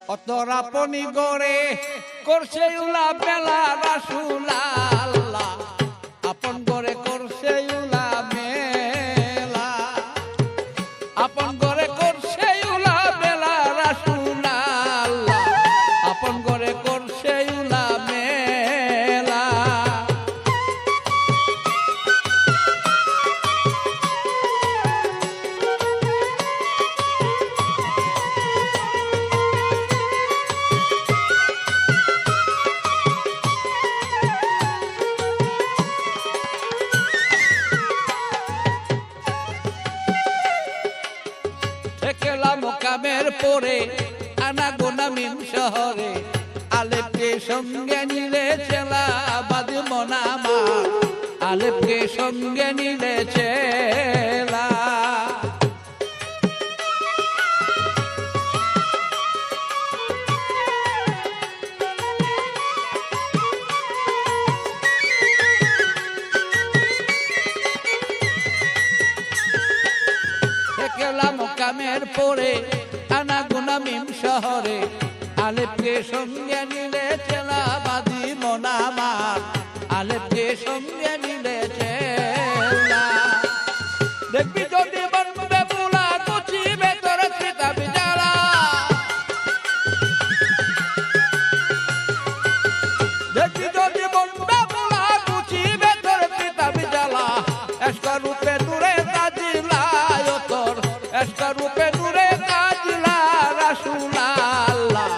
অতর আপনি গড়ে করছে উলা বেলা রাসূলুল্লাহ আপন গড়ে করছে উলা মেলা আপন গড়ে করছে উলা বেলা রাসূলুল্লাহ আপন গড়ে করছে উলা মেলা মোকামের পরে আনা গোনা মিম শহরে আলেপকে সঙ্গে নিলে চেলা বাদ মনামা আলেপকে সঙ্গে নিলে চেলা মোকামের পরে আনা গোনা মিম শহরে আলেপকে সঙ্গে নিলে চেলা বাদি মনামার আলেপকে সঙ্গে নিলে চেলা দেখবি যদি বনবে বুলা কুচি ভেতরে কিতাব জ্বালা দেখবি যদি বনবে বুলা কুচি ভেতরে কিতাব জ্বালা এসকা রূপে দূরে তাজিলা তোর এসকা রূপে দূরে তাজিলা রাসূলুল্লাহ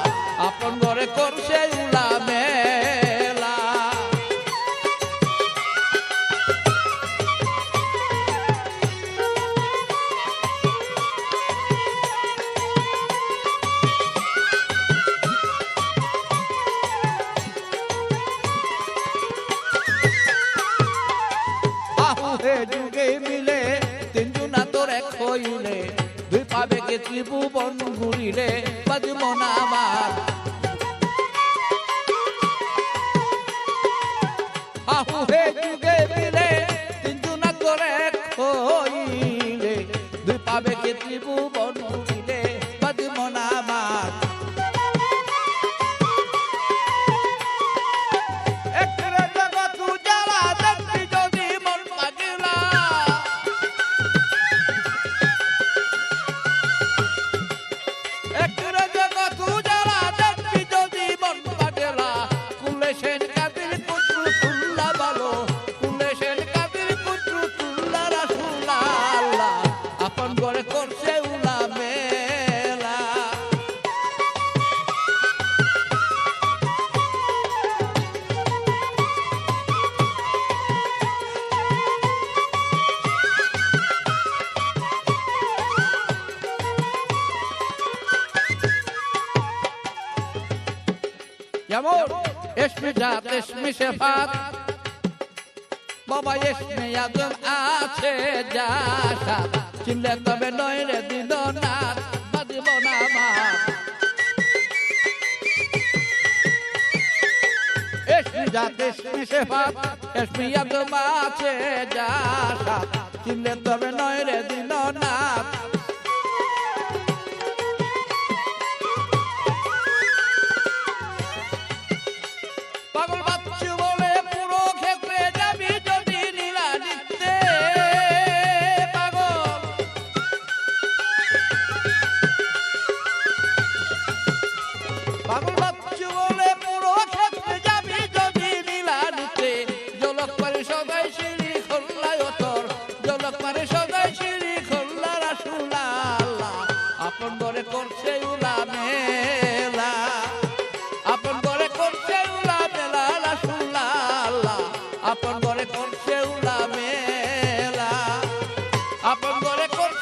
আপন ঘরে করছে উলা মেলা আহুরে যুগে মিলে তিনজনা তোর এক হইলে দুই পাবে কে ত্রিভুবন ঘুরিলে বাজব না আমার আহুরে যুগে মিলে তিনজনা তোর এক হইলে দুই পাবে কে ত্রিভুবন ঘুরিলে বাজব না আমার যেমন এসমে জাত এসমে শেফাত বাবা এসমে আদম আছে যাশা চিনলে তবে নয় রে দিন না বাদিব না আমার এসমে জাত এসমে শেফাত এসমে আদম আছে যাশা চিনলে তবে নয় রে দিন না আপন ঘরে করছে উলা মেলা আপন ঘরে করছে উলা মেলা রাসূলুল্লাহ আপন ঘরে করছে উলা মেলা আপন ঘরে করছে